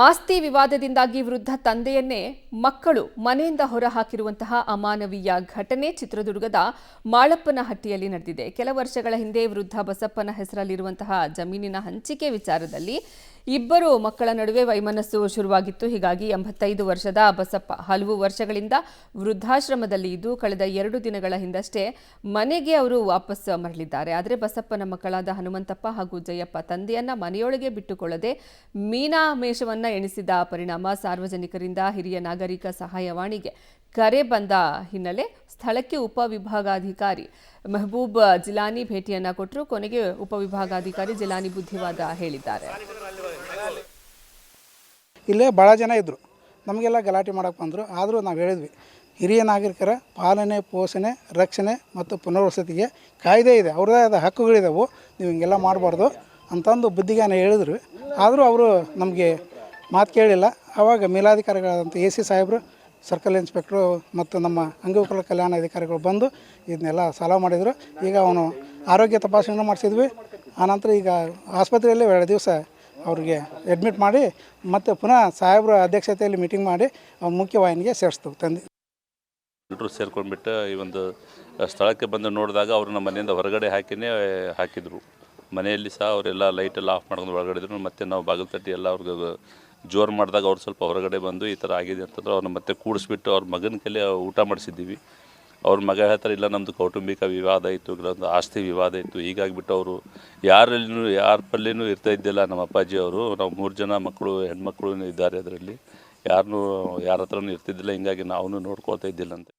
ಆಸ್ತಿ ವಿವಾದದಿಂದಾಗಿ ವೃದ್ಧ ತಂದೆಯನ್ನೇ ಮಕ್ಕಳು ಮನೆಯಿಂದ ಹೊರಹಾಕಿರುವಂತಹ ಅಮಾನವೀಯ ಘಟನೆ ಚಿತ್ರದುರ್ಗದ ಮಾಳಪ್ಪನಹಟ್ಟಿಯಲ್ಲಿ ನಡೆದಿದೆ. ಕೆಲ ವರ್ಷಗಳ ಹಿಂದೆ ವೃದ್ಧ ಬಸಪ್ಪನ ಹೆಸರಲ್ಲಿರುವಂತಹ ಜಮೀನಿನ ಹಂಚಿಕೆ ವಿಚಾರದಲ್ಲಿ ಇಬ್ಬರು ಮಕ್ಕಳ ನಡುವೆ ವೈಮನಸ್ಸು ಶುರುವಾಗಿತ್ತು. ಹೀಗಾಗಿ 85 ವರ್ಷದ ಬಸಪ್ಪ ಹಲವು ವರ್ಷಗಳಿಂದ ವೃದ್ಧಾಶ್ರಮದಲ್ಲಿ ಇದ್ದು ಕಳೆದ 2 ದಿನಗಳ ಹಿಂದಷ್ಟೇ ಮನೆಗೆ ಅವರು ವಾಪಸ್ ಮರಳಿದ್ದಾರೆ. ಆದರೆ ಬಸಪ್ಪನ ಮಕ್ಕಳಾದ ಹನುಮಂತಪ್ಪ ಹಾಗೂ ಜಯಪ್ಪ ತಂದೆಯನ್ನ ಮನೆಯೊಳಗೆ ಬಿಟ್ಟುಕೊಳ್ಳದೆ ಮೀನಾಮೇಷವನ್ನ ಎಣಿಸಿದ ಪರಿಣಾಮ ಸಾರ್ವಜನಿಕರಿಂದ ಹಿರಿಯ ನಾಗರಿಕ ಸಹಾಯವಾಣಿಗೆ ಕರೆ ಬಂದ ಹಿನ್ನೆಲೆ ಸ್ಥಳಕ್ಕೆ ಉಪವಿಭಾಗಾಧಿಕಾರಿ ಮೆಹಬೂಬ್ ಜಿಲಾನಿ ಭೇಟಿಯನ್ನ ಕೊಟ್ಟರು. ಕೊನೆಗೆ ಉಪವಿಭಾಗಾಧಿಕಾರಿ ಜಿಲಾನಿ ಬುದ್ಧಿವಾದ ಹೇಳಿದ್ದಾರೆ. ಇಲ್ಲೇ ಭಾಳ ಜನ ಇದ್ದರು, ನಮಗೆಲ್ಲ ಗಲಾಟೆ ಮಾಡೋಕ್ಕೆ ಬಂದರು. ಆದರೂ ನಾವು ಹೇಳಿದ್ವಿ, ಹಿರಿಯ ನಾಗರಿಕರ ಪಾಲನೆ, ಪೋಷಣೆ, ರಕ್ಷಣೆ ಮತ್ತು ಪುನರ್ವಸತಿಗೆ ಕಾಯ್ದೆ ಇದೆ, ಅವ್ರದ್ದೇ ಆದ ಹಕ್ಕುಗಳಿದ್ದಾವೆ, ನೀವು ಹಿಂಗೆಲ್ಲ ಮಾಡಬಾರ್ದು ಅಂತಂದು ಬುದ್ಧಿಗಾನ ಹೇಳಿದ್ರು. ಆದರೂ ಅವರು ನಮಗೆ ಮಾತು ಕೇಳಿಲ್ಲ. ಆವಾಗ ಮೇಲಾಧಿಕಾರಿಗಳಾದಂಥ AC ಸಾಹೇಬರು, ಸರ್ಕಲ್ ಇನ್ಸ್ಪೆಕ್ಟ್ರು ಮತ್ತು ನಮ್ಮ ಅಂಗವಿಕಲ ಕಲ್ಯಾಣ ಅಧಿಕಾರಿಗಳು ಬಂದು ಇದನ್ನೆಲ್ಲ ಸಾಲ್ವ್ ಮಾಡಿದರು. ಈಗ ಅವನು ಆರೋಗ್ಯ ತಪಾಸಣೆ ಮಾಡಿಸಿದ್ವಿ. ಆನಂತರ ಈಗ ಆಸ್ಪತ್ರೆಯಲ್ಲಿ 2 ದಿವಸ ಅವ್ರಿಗೆ ಅಡ್ಮಿಟ್ ಮಾಡಿ ಮತ್ತು ಪುನಃ ಸಾಹೇಬ್ರ ಅಧ್ಯಕ್ಷತೆಯಲ್ಲಿ ಮೀಟಿಂಗ್ ಮಾಡಿ ಮುಖ್ಯವಾಹಿನಿಗೆ ಸೇರಿಸ್ತೀವಿ ತಂದೆ. ಎಲ್ಲರೂ ಸೇರ್ಕೊಂಡ್ಬಿಟ್ಟು ಈ ಒಂದು ಸ್ಥಳಕ್ಕೆ ಬಂದು ನೋಡಿದಾಗ ಅವರು ನಮ್ಮ ಮನೆಯಿಂದ ಹೊರಗಡೆ ಹಾಕಿದ್ರು. ಮನೆಯಲ್ಲಿ ಸಹ ಅವರೆಲ್ಲ ಲೈಟೆಲ್ಲ ಆಫ್ ಮಾಡ್ಕೊಂಡು ಒಳಗಡೆ ಇದ್ರು. ಮತ್ತು ನಾವು ಬಾಗಿಲು ತಟ್ಟಿ ಎಲ್ಲ ಅವ್ರಿಗೆ ಜೋರು ಮಾಡಿದಾಗ ಅವ್ರು ಸ್ವಲ್ಪ ಹೊರಗಡೆ ಬಂದು ಈ ಥರ ಆಗಿದೆ ಅಂತಂದ್ರೆ ಅವ್ರನ್ನ ಮತ್ತೆ ಕೂಡಿಸ್ಬಿಟ್ಟು ಅವ್ರ ಮಗನ ಕೈಲಿ ಊಟ ಮಾಡಿಸಿದ್ದೀವಿ. ಅವ್ರ ಮಗ ಹೇಳ್ತಾರೆ, ಇಲ್ಲ ನಮ್ಮದು ಕೌಟುಂಬಿಕ ವಿವಾದ ಇತ್ತು, ಇಲ್ಲೊಂದು ಆಸ್ತಿ ವಿವಾದ ಇತ್ತು, ಹೀಗಾಗಿಬಿಟ್ಟು ಅವರು ಯಾರ ಪಲ್ಲಿನೂ ಇರ್ತಾ ಇದ್ದಿಲ್ಲ. ನಮ್ಮ ಅಪ್ಪಾಜಿ ಅವರು, ನಾವು 3 ಜನ ಮಕ್ಕಳು, ಹೆಣ್ಮಕ್ಳು ಇದ್ದಾರೆ, ಅದರಲ್ಲಿ ಯಾರ ಹತ್ರನೂ ಇರ್ತಿದ್ದಿಲ್ಲ. ಹಿಂಗಾಗಿ ನಾವು ನೋಡ್ಕೊಳ್ತಾ ಇದ್ದಿಲ್ಲ ಅಂತ